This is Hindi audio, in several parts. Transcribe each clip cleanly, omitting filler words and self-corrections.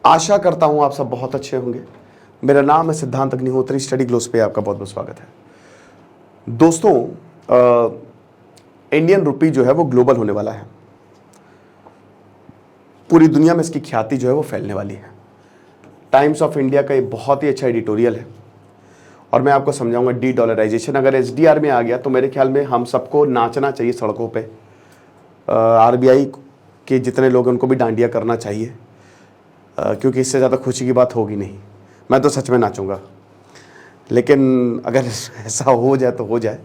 आशा करता हूं आप सब बहुत अच्छे होंगे। मेरा नाम है सिद्धांत अग्निहोत्री, स्टडी ग्लोस पे आपका बहुत बहुत स्वागत है। दोस्तों, इंडियन रुपी जो है वो ग्लोबल होने वाला है। पूरी दुनिया में इसकी ख्याति जो है वो फैलने वाली है। टाइम्स ऑफ इंडिया का ये बहुत ही अच्छा एडिटोरियल है और मैं आपको समझाऊंगा डी डॉलराइजेशन अगर एसडीआर में आ गया तो मेरे ख्याल में हम सबको नाचना चाहिए सड़कों पे। आरबीआई के जितने लोग हैं उनको भी डांडिया करना चाहिए, क्योंकि इससे ज़्यादा खुशी की बात होगी नहीं। मैं तो सच में नाचूंगा, लेकिन अगर ऐसा हो जाए तो हो जाए,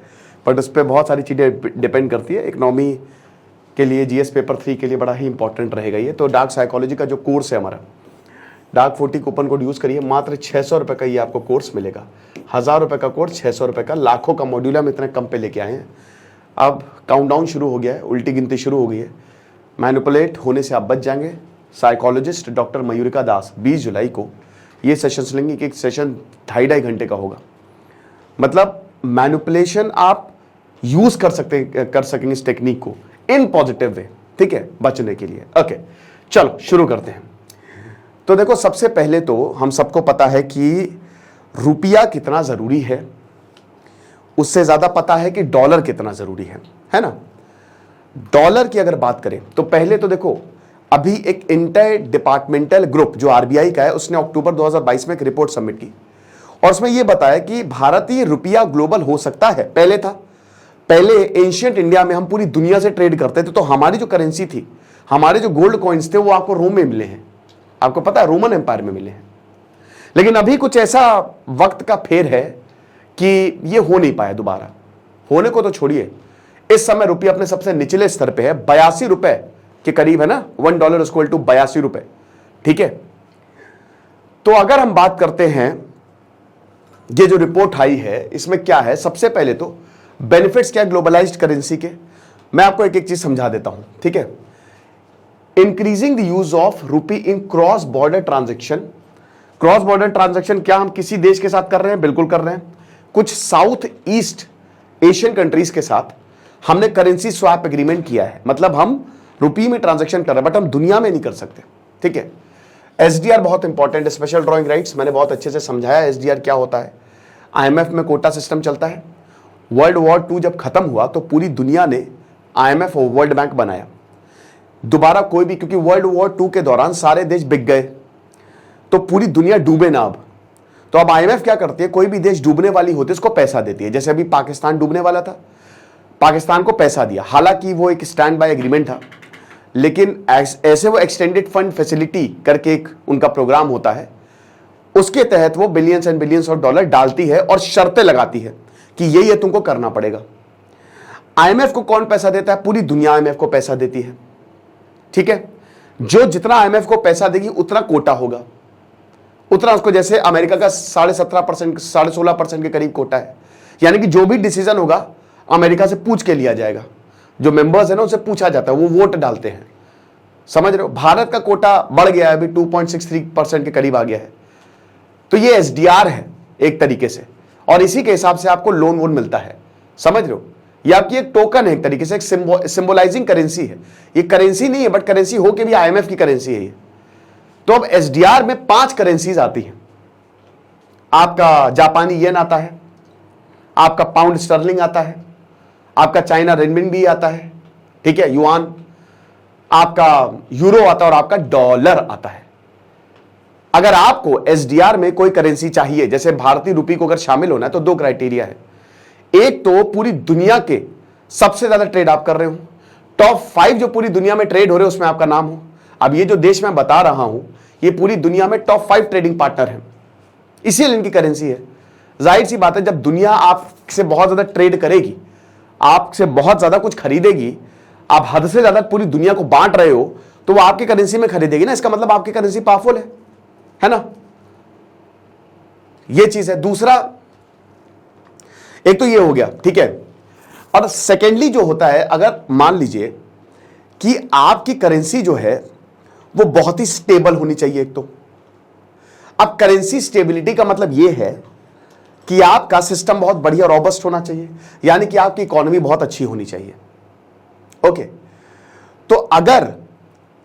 बट उस पर बहुत सारी चीज़ें डिपेंड करती है। इकनॉमी के लिए जीएस पेपर 3 के लिए बड़ा ही इंपॉर्टेंट रहेगा ये। तो डार्क साइकोलॉजी का जो कोर्स है हमारा, डार्क 40 कूपन कोड यूज़ करिए, मात्र 600 रुपये का ये आपको कोर्स मिलेगा। 1000 रुपये का कोर्स, 600 रुपये का, लाखों का मॉड्यूल हम इतने कम पे लेके आए हैं। अब काउंटडाउन शुरू हो गया है, उल्टी गिनती शुरू हो गई है। मैनिपुलेट होने से आप बच जाएंगे। साइकोलॉजिस्ट डॉक्टर मयूरिका दास 20 जुलाई को ये सेशंस लेंगे कि एक सेशन 2.5 घंटे का होगा। मतलब मैनिपुलेशन आप यूज कर सकेंगे इस टेक्निक को इन पॉजिटिव वे, ठीक है, बचने के लिए। ओके, चलो शुरू करते हैं। तो देखो, सबसे पहले तो हम सबको पता है कि रुपया कितना जरूरी है, उससे ज्यादा पता है कि डॉलर कितना जरूरी है ना। डॉलर की अगर बात करें तो पहले तो देखो, अभी एक इंटर डिपार्टमेंटल ग्रुप जो आरबीआई का है उसने अक्टूबर 2022 में एक रिपोर्ट सबमिट की और उसमें यह बताया कि भारतीय रुपया ग्लोबल हो सकता है। पहले था, पहले एंशिएंट इंडिया में हम पूरी दुनिया से ट्रेड करते थे, तो हमारी जो करेंसी थी, हमारे जो गोल्ड कॉइन्स थे वो आपको रोम में मिले हैं, आपको पता है, रोमन एम्पायर में मिले हैं। लेकिन अभी कुछ ऐसा वक्त का फेर है कि ये हो नहीं पाया दोबारा। होने को तो छोड़िए, इस समय रुपया अपने सबसे निचले स्तर पे है, 82 रुपए के करीब है ना। $1 इक्वल टू 82 रुपए, ठीक है। तो अगर हम बात करते हैं, ये जो रिपोर्ट आई है इसमें क्या है, सबसे पहले तो बेनिफिट्स क्या है ग्लोबलाइज्ड करेंसी के, मैं आपको एक एक चीज समझा देता हूं, ठीक है। Increasing the use of rupee in cross border transaction. Cross border transaction क्या हम किसी देश के साथ कर रहे हैं? बिल्कुल कर रहे हैं। कुछ साउथ ईस्ट एशियन कंट्रीज के साथ हमने करेंसी स्वैप एग्रीमेंट किया है, मतलब हम रुपी में ट्रांजैक्शन कर रहे हैं, बट हम दुनिया में नहीं कर सकते, ठीक है। एसडीआर बहुत इंपॉर्टेंट है, स्पेशल ड्रॉइंग राइट्स, मैंने बहुत अच्छे से समझाया एसडीआर क्या होता है। आईएमएफ में कोटा सिस्टम चलता है। वर्ल्ड वॉर 2 जब खत्म हुआ तो पूरी दुनिया ने आईएमएफ और वर्ल्ड बैंक बनाया। दोबारा कोई भी, क्योंकि वर्ल्ड वॉर 2 के दौरान सारे देश बिक गए तो पूरी दुनिया डूबे ना अब। तो अब आईएमएफ क्या करती है, कोई भी देश डूबने वाली होती है उसको पैसा देती है। जैसे अभी पाकिस्तान डूबने वाला था, पाकिस्तान को पैसा दिया, हालांकि वो एक स्टैंड बाय एग्रीमेंट था, लेकिन ऐसे वो एक्सटेंडेड फंड फैसिलिटी करके एक उनका प्रोग्राम होता है, उसके तहत वो billions and billions of dollar डालती है और शर्तें लगाती है कि ये तुमको करना पड़ेगा। आईएमएफ को कौन पैसा देता है? पूरी दुनिया आईएमएफ को पैसा देती है, ठीक है। जो जितना आईएमएफ को पैसा देगी उतना कोटा होगा, उतना उसको, जैसे अमेरिका का 17.5%, 16.5% के करीब कोटा है। यानी कि जो भी डिसीजन होगा अमेरिका से पूछ के लिया जाएगा, जो मेंबर्स है ना उनसे पूछा जाता है, वो वोट डालते हैं, समझ रहे हो। भारत का कोटा बढ़ गया है, अभी 2.63% के करीब आ गया है। तो ये एसडीआर है एक तरीके से, और इसी के हिसाब से आपको लोन वोन मिलता है, समझ रहे हो। ये आपकी एक टोकन है एक तरीके से, एक सिंबलाइजिंग करेंसी है। ये करेंसी नहीं है, बट करेंसी होके भी आईएमएफ की करेंसी है ये। तो अब एसडीआर में 5 करेंसीज आती हैं। आपका जापानी येन आता है, आपका पाउंड स्टर्लिंग आता है, आपका चाइना रेनमिनबी आता है, ठीक है, युआन, आपका यूरो आता है और आपका डॉलर आता है। अगर आपको एसडीआर में कोई करेंसी चाहिए, जैसे भारतीय रुपये को अगर शामिल होना है, तो 2 क्राइटेरिया है। एक तो पूरी दुनिया के सबसे ज्यादा ट्रेड आप कर रहे हो, टॉप 5 जो पूरी दुनिया में ट्रेड हो रहे हो उसमें आपका नाम हो। अब ये जो देश मैं बता रहा हूं, ये पूरी दुनिया में टॉप 5 ट्रेडिंग पार्टनर है, इसीलिए इनकी करेंसी है। जाहिर सी बात है, जब दुनिया आपसे बहुत ज्यादा ट्रेड करेगी, आपसे बहुत ज्यादा कुछ खरीदेगी, आप हद से ज्यादा पूरी दुनिया को बांट रहे हो, तो वो आपकी करेंसी में खरीदेगी ना, इसका मतलब आपकी करेंसी पावरफुल है ना। ये चीज है। दूसरा, एक तो ये हो गया, ठीक है। और सेकेंडली जो होता है, अगर मान लीजिए कि आपकी करेंसी जो है वो बहुत ही स्टेबल होनी चाहिए एक तो। अब करेंसी स्टेबिलिटी का मतलब यह है कि आपका सिस्टम बहुत बढ़िया रॉबस्ट होना चाहिए, यानी कि आपकी इकोनॉमी बहुत अच्छी होनी चाहिए। ओके, तो अगर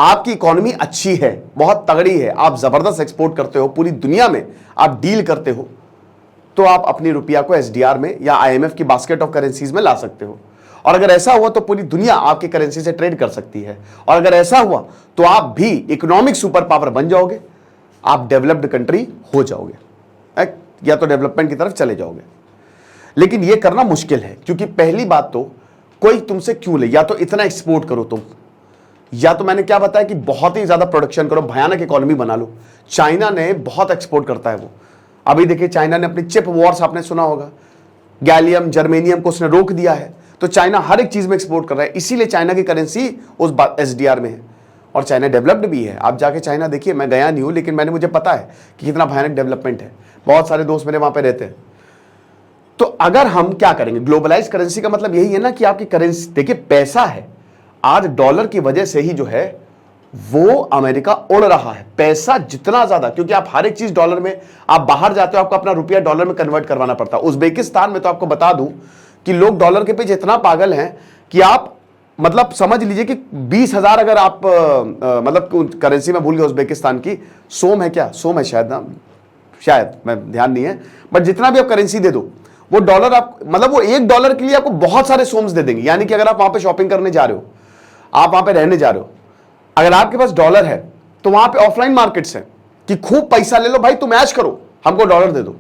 आपकी इकोनॉमी अच्छी है, बहुत तगड़ी है, आप जबरदस्त एक्सपोर्ट करते हो, पूरी दुनिया में आप डील करते हो, तो आप अपनी रुपया को एसडीआर में या आईएमएफ की बास्केट ऑफ करेंसीज में ला सकते हो। और अगर ऐसा हुआ तो पूरी दुनिया आपकी करेंसी से ट्रेड कर सकती है। और अगर ऐसा हुआ तो आप भी इकोनॉमिक सुपर पावर बन जाओगे, आप डेवलप्ड कंट्री हो जाओगे, या तो डेवलपमेंट की तरफ चले जाओगे। लेकिन यह करना मुश्किल है, क्योंकि पहली बात तो कोई तुमसे क्यों ले, या तो इतना एक्सपोर्ट करो तुम, या तो मैंने क्या बताया कि बहुत ही ज्यादा प्रोडक्शन करो, भयानक इकोनॉमी बना लो। चाइना ने बहुत एक्सपोर्ट करता है वो। अभी देखिए चाइना ने अपनी चिप वॉर्स, आपने सुना होगा, गैलियम जर्मेनियम को उसने रोक दिया है। तो चाइना हर एक चीज में एक्सपोर्ट कर रहा है, इसीलिए चाइना की करेंसी उस एसडीआर में है। और चाइना डेवलप्ड भी है। आप जाके चाइना देखिए, मैं गया नहीं हूं लेकिन मुझे पता है कि कितना भयानक डेवलपमेंट है। बहुत सारे दोस्त मेरे वहां पे रहते हैं। तो अगर हम क्या करेंगे, ग्लोबलाइज करेंसी का मतलब यही है ना कि आपकी करेंसी, देखिए पैसा है, आज डॉलर की वजह से ही जो है वो अमेरिका उड़ रहा है, पैसा जितना ज्यादा, क्योंकि आप हर एक चीज डॉलर में, आप बाहर जाते हो आपको अपना रुपया डॉलर में कन्वर्ट करवाना पड़ता है। उज्बेकिस्तान में तो आपको बता दूं कि लोग डॉलर के पीछे इतना पागल हैं कि आप मतलब समझ लीजिए कि 20,000 अगर आप मतलब करेंसी में भूल गए उज्बेकिस्तान की, सोम है क्या, सोम है शायद ना, शायद, मैं ध्यान नहीं है, बट जितना भी आप करेंसी दे दो वो डॉलर, आप मतलब वो $1 के लिए आपको बहुत सारे सोम्स दे देंगे। यानी कि अगर आप वहां पे शॉपिंग करने जा रहे हो, आप वहां पे रहने जा रहे हो, अगर आपके पास डॉलर है तो वहां पे ऑफलाइन मार्केट्स हैं कि खूब पैसा ले लो भाई, तुम ऐश करो, हमको डॉलर दे दो,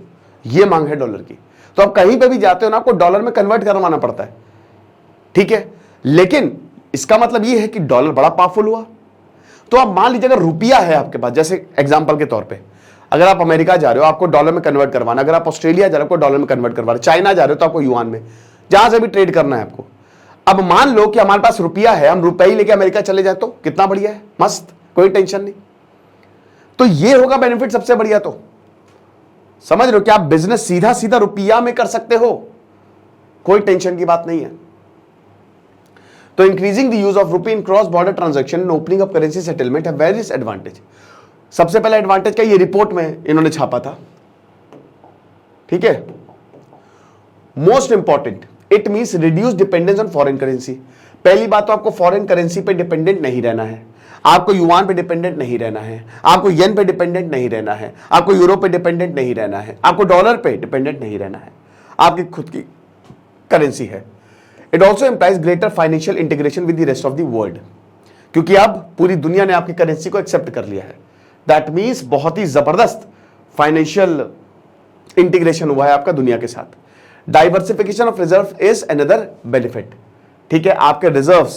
ये मांग है डॉलर की। तो आप कहीं पे भी जाते हो ना, आपको डॉलर में कन्वर्ट करवाना पड़ता है, ठीक है। लेकिन इसका मतलब ये है कि डॉलर बड़ा पावरफुल हुआ। तो आप मान लीजिए अगर रुपया है आपके पास, जैसे एग्जांपल के तौर पे, अगर आप अमेरिका जा रहे हो आपको डॉलर में कन्वर्ट करवाना, अगर आप ऑस्ट्रेलिया जा रहे हो आपको डॉलर में कन्वर्ट करवाना, चाइना जा रहे हो तो आपको युआन में, जहां से भी ट्रेड करना है आपको। अब मान लो कि हमारे पास रुपया है, हम रुपया ही लेके अमेरिका चले जाए तो कितना बढ़िया है, मस्त, कोई टेंशन नहीं। तो ये होगा बेनिफिट सबसे बढ़िया। तो समझ रहे हो कि आप बिजनेस सीधा सीधा रुपया में कर सकते हो, कोई टेंशन की बात नहीं है। तो increasing the use of rupee in cross border transaction and opening of currency settlement है वेरियस एडवांटेज। सबसे पहला एडवांटेज क्या, ये रिपोर्ट में इन्होंने छापा था, ठीक है। Most important, it means reduce dependence on foreign currency. पहली बात तो आपको फॉरेन करेंसी पे डिपेंडेंट नहीं रहना है, आपको युआन पे डिपेंडेंट नहीं रहना है, आपको येन पे डिपेंडेंट नहीं रहना है, आपको यूरो पे डिपेंडेंट नहीं रहना है, आपको डॉलर पे डिपेंडेंट नहीं रहना है, आपकी खुद की करेंसी है। It also implies greater financial integration with the rest of the world, क्योंकि अब पूरी दुनिया ने आपकी करेंसी को एक्सेप्ट कर लिया है। दैट मीन्स बहुत ही जबरदस्त फाइनेंशियल इंटीग्रेशन हुआ है आपका दुनिया के साथ। Diversification of reserve is another benefit, ठीक है। आपके रिजर्व्स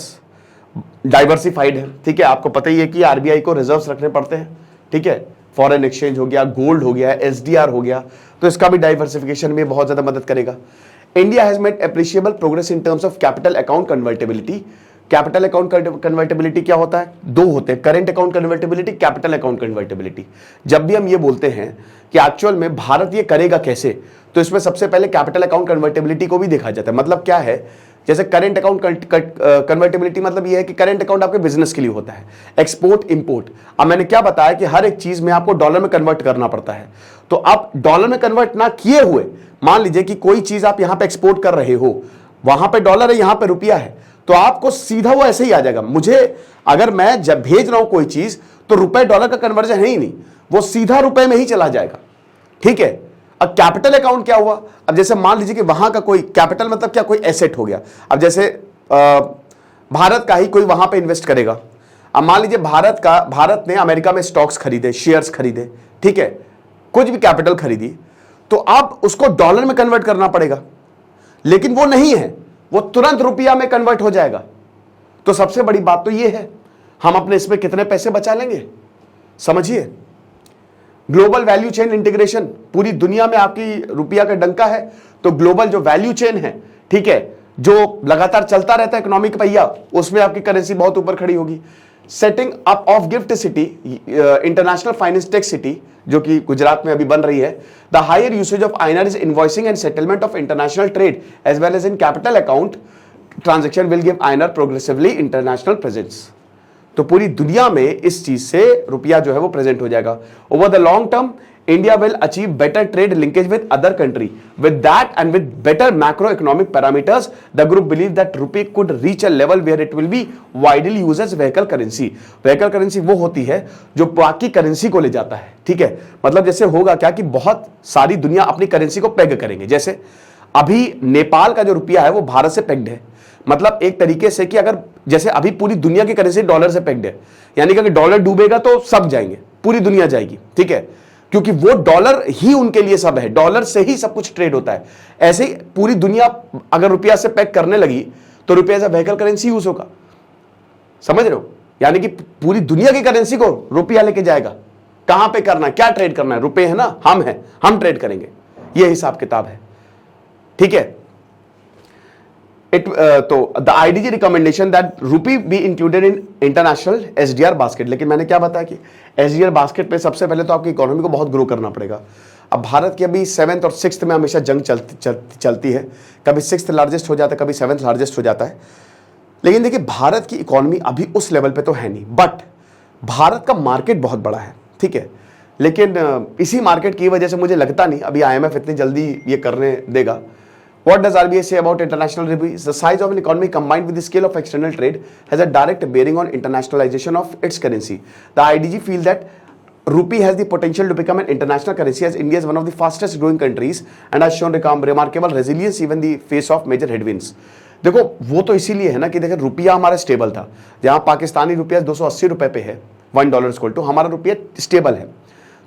डाइवर्सिफाइड है, ठीक है। आपको पता ही है कि आरबीआई को रिजर्व्स रखने पड़ते हैं, ठीक है। फॉरेन एक्सचेंज हो गया, गोल्ड हो गया, एसडीआर हो गया, तो इसका भी डाइवर्सिफिकेशन में बहुत ज्यादा मदद करेगा। India has made appreciable progress in terms of capital account convertibility. Capital account convertibility क्या होता है, दो होते हैं, current account convertibility, capital account convertibility. जब भी हम ये बोलते हैं कि एक्चुअल में भारत ये करेगा कैसे, तो इसमें सबसे पहले कैपिटल अकाउंट कन्वर्टेबिलिटी को भी देखा जाता है। मतलब क्या है, जैसे करंट अकाउंट कन्वर्टेबिलिटी मतलब ये है कि करंट अकाउंट आपके बिजनेस के लिए होता है, एक्सपोर्ट इंपोर्ट। अब मैंने क्या बताया कि हर एक चीज में आपको डॉलर में कन्वर्ट करना पड़ता है। तो आप डॉलर में कन्वर्ट ना किए हुए, मान लीजिए कि कोई चीज आप यहां पे एक्सपोर्ट कर रहे हो, वहां पे डॉलर है, यहां पे रुपया है, तो आपको सीधा वो ऐसे ही आ जाएगा। मुझे अगर मैं जब भेज रहा हूं कोई चीज, तो रुपए डॉलर का कन्वर्जन है ही नहीं, वो सीधा रुपए में ही चला जाएगा, ठीक है। अब कैपिटल अकाउंट क्या हुआ, अब जैसे मान लीजिए कि वहां का कोई कैपिटल मतलब क्या, कोई एसेट हो गया। अब जैसे भारत का ही कोई वहां पे इन्वेस्ट करेगा। अब मान लीजिए भारत ने अमेरिका में स्टॉक्स खरीदे, शेयर्स खरीदे, ठीक है, कुछ भी कैपिटल खरीदी, तो अब उसको डॉलर में कन्वर्ट करना पड़ेगा, लेकिन वो नहीं है, वो तुरंत रुपया में कन्वर्ट हो जाएगा। तो सबसे बड़ी बात तो ये है, हम अपने इसमें कितने पैसे बचा लेंगे, समझिए। ग्लोबल वैल्यू चेन इंटीग्रेशन, पूरी दुनिया में आपकी रुपया का डंका है, तो ग्लोबल जो वैल्यू चेन है, ठीक है, जो लगातार चलता रहता है इकोनॉमिक पहिया, उसमें आपकी करेंसी बहुत ऊपर खड़ी होगी। Setting up of GIFT City, international finance tech city, जो कि गुजरात में अभी बन रही है। The higher usage of INR is invoicing and settlement of international trade as well as in capital account transaction will give INR progressively international presence. तो पूरी दुनिया में इस चीज से रुपया जो है वो प्रेजेंट हो जाएगा। Over the long term India will achieve better trade linkage with other country. With that and with better macroeconomic parameters, the group believe that rupee could reach a level where it will be widely used as vehicle currency. Vehicle currency वो होती है जो बाकी करेंसी को ले जाता है, ठीक है। मतलब जैसे होगा क्या कि बहुत सारी दुनिया अपनी करेंसी को पेग करेंगे। जैसे अभी नेपाल का जो रुपया है वो भारत से पेग्ड है, मतलब एक तरीके से कि अगर जैसे अभी पूरी दुनिया की करेंसी डॉलर से पेग्ड है, यानी कि अगर डॉलर डूबेगा तो सब जाएंगे, पूरी दुनिया जाएगी, ठीक है, क्योंकि वो डॉलर ही उनके लिए सब है, डॉलर से ही सब कुछ ट्रेड होता है। ऐसे ही पूरी दुनिया अगर रुपया से पैक करने लगी तो रुपया as a vehicle currency use होगा, समझ रहे हो, यानी कि पूरी दुनिया की करेंसी को रुपया लेके जाएगा। कहां पे करना है, क्या ट्रेड करना है, रुपए है ना, हम हैं, हम ट्रेड करेंगे, ये हिसाब किताब है, ठीक है। तो द आईडीजी रिकमेंडेशन दैट रूपी be included in international SDR basket. लेकिन मैंने क्या बताया कि एसडीआर बास्केट पे सबसे पहले तो आपकी इकोनॉमी को बहुत ग्रो करना पड़ेगा। अब भारत की अभी 7th और 6th में हमेशा जंग चलती है, कभी 6th लार्जेस्ट हो जाता है, कभी 7th लार्जेस्ट हो जाता है। लेकिन देखिए भारत की इकोनॉमी अभी उस लेवल पे तो है नहीं, बट भारत का मार्केट बहुत बड़ा है, ठीक है। लेकिन इसी मार्केट की वजह से मुझे लगता नहीं अभी IMF इतनी जल्दी ये करने देगा। What does RBI say about international rupees? The size of an economy combined with the scale of external trade has a direct bearing on internationalization of its currency. The IDG feel that rupee has the potential to become an international currency as India is one of the fastest growing countries and has shown remarkable resilience even in the face of major headwinds. देखो वो तो इसीलिए है ना कि देखो रुपया हमारा स्टेबल था, जहां पाकिस्तानी रुपया 280 रुपए पे है, $1 = हमारा रुपया स्टेबल है।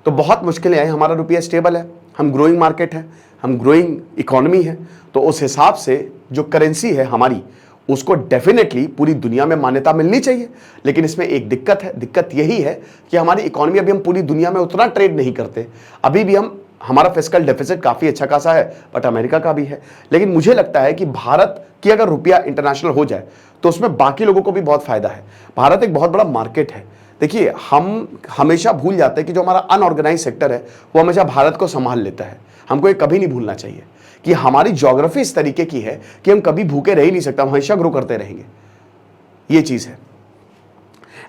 तो बहुत मुश्किलें आई, हमारा रुपया स्टेबल है, हम ग्रोइंग मार्केट है, हम ग्रोइंग इकोनॉमी है, तो उस हिसाब से जो करेंसी है हमारी उसको डेफिनेटली पूरी दुनिया में मान्यता मिलनी चाहिए। लेकिन इसमें एक दिक्कत है, दिक्कत यही है कि हमारी इकोनॉमी अभी हम पूरी दुनिया में उतना ट्रेड नहीं करते, अभी भी हमारा फिस्कल डेफिसिट काफ़ी अच्छा खासा है, बट अमेरिका का भी है। लेकिन मुझे लगता है कि भारत की अगर रुपया इंटरनेशनल हो जाए तो उसमें बाकी लोगों को भी बहुत फायदा है। भारत एक बहुत बड़ा मार्केट है। देखिए हम हमेशा भूल जाते हैं कि जो हमारा अनऑर्गेनाइज सेक्टर है वो हमेशा भारत को संभाल लेता है। हमको ये कभी नहीं भूलना चाहिए कि हमारी ज्योग्राफी इस तरीके की है कि हम कभी भूखे रह ही नहीं सकते, हम हमेशा ग्रो करते रहेंगे, ये चीज़ है।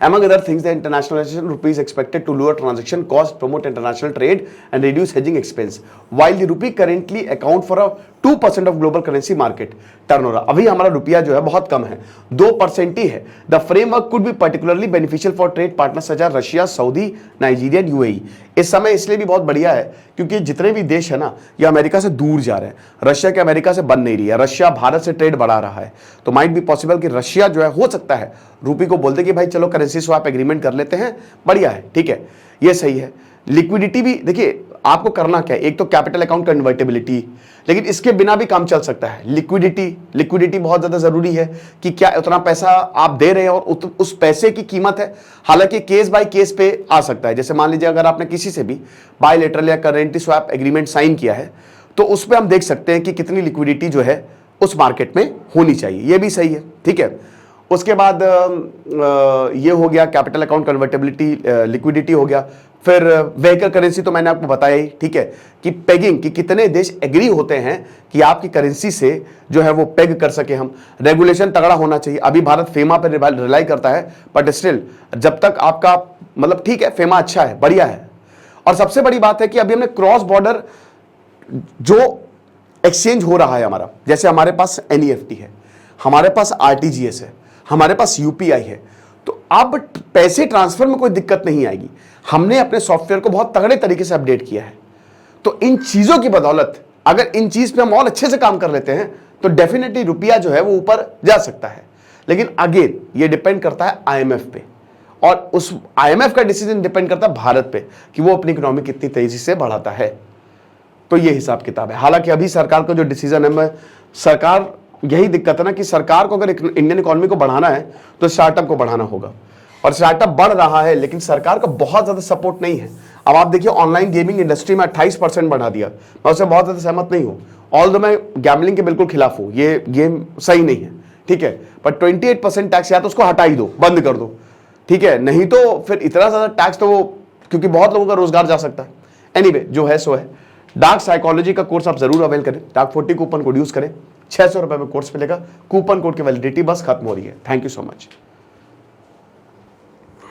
Among other things, the internationalization of rupee is expected to lower transaction cost, promote international trade, and reduce hedging expense. While the rupee currently account for a 2% of global currency market turnover, अभी हमारा रुपया जो है बहुत कम है, 2% ही है। The framework could be particularly beneficial for trade partners such as Russia, Saudi, Nigeria, and UAE. इस समय इसलिए भी बहुत बढ़िया है क्योंकि जितने भी देश है ना ये अमेरिका से दूर जा रहे हैं, रशिया के अमेरिका से बन नहीं रही है, रशिया भारत से ट्रेड बढ़ा रहा है। तो माइट बी पॉसिबल कि रशिया जो है हो सकता है रूपी को बोलते कि भाई चलो करेंसी स्वैप एग्रीमेंट कर लेते हैं, बढ़िया है, ठीक है, ये सही है। लिक्विडिटी भी देखिए आपको करना क्या है, एक तो कैपिटल अकाउंट कन्वर्टेबिलिटी, लेकिन इसके बिना भी काम चल सकता है। लिक्विडिटी बहुत ज्यादा जरूरी है कि क्या उतना पैसा आप दे रहे हैं और उस पैसे की कीमत है। हालांकि केस बाय केस पे आ सकता है, जैसे मान लीजिए अगर आपने किसी से भी बायलैटरल या करेंसी स्वैप एग्रीमेंट साइन किया है तो उस पर हम देख सकते हैं कि कितनी लिक्विडिटी जो है उस मार्केट में होनी चाहिए, ये भी सही है, ठीक है। उसके बाद ये हो गया कैपिटल अकाउंट कन्वर्टेबिलिटी, लिक्विडिटी हो गया। फिर व्हीकल करेंसी तो मैंने आपको बताया ही, ठीक है, कि पेगिंग कि कितने देश एग्री होते हैं कि आपकी करेंसी से जो है वो पेग कर सके हम। रेगुलेशन तगड़ा होना चाहिए। अभी भारत फेमा पर रिलाई करता है, बट स्टिल जब तक आपका मतलब ठीक है, फेमा अच्छा है, बढ़िया है। और सबसे बड़ी बात है कि अभी हमने क्रॉस बॉर्डर जो एक्सचेंज हो रहा है हमारा, जैसे हमारे पास NEFT है, हमारे पास RTGS है, हमारे पास UPI है, तो अब पैसे ट्रांसफर में कोई दिक्कत नहीं आएगी। हमने अपने सॉफ्टवेयर को बहुत तगड़े तरीके से अपडेट किया है। तो इन चीजों की बदौलत अगर इन चीज पे हम और अच्छे से काम कर लेते हैं तो डेफिनेटली रुपया जो है वो ऊपर जा सकता है। लेकिन अगेन ये डिपेंड करता है IMF पे, और उस IMF का डिसीजन डिपेंड करता है भारत पे कि वो अपनी इकोनॉमी कितनी तेजी से बढ़ाता है। तो ये हिसाब किताब है। हालांकि अभी सरकार का जो डिसीजन है, मैं सरकार यही दिक्कत है ना कि सरकार को अगर इंडियन इकोनॉमी को बढ़ाना है तो स्टार्टअप को बढ़ाना होगा, और स्टार्टअप बढ़ रहा है लेकिन सरकार का बहुत ज्यादा सपोर्ट नहीं है। अब आप देखिए ऑनलाइन गेमिंग इंडस्ट्री में 28% बढ़ा दिया, मैं उससे बहुत ज्यादा सहमत नहीं हूं। ऑल्दो मैं गैम्बलिंग के बिल्कुल खिलाफ हूं, ये गेम सही नहीं है, ठीक है, पर 28% टैक्स या तो उसको हटा ही दो, बंद कर दो, ठीक है, नहीं तो फिर इतना ज्यादा टैक्स तो वो, क्योंकि बहुत लोगों का रोजगार जा सकता है। एनीवे जो है सो है। डार्क साइकोलॉजी का कोर्स आप जरूर अवेल करें, डार्क 40 कूपन कोड यूज करें, 600 रुपए में कोर्स मिलेगा। कूपन कोड की वैलिडिटी बस खत्म हो रही है। Thank you so much.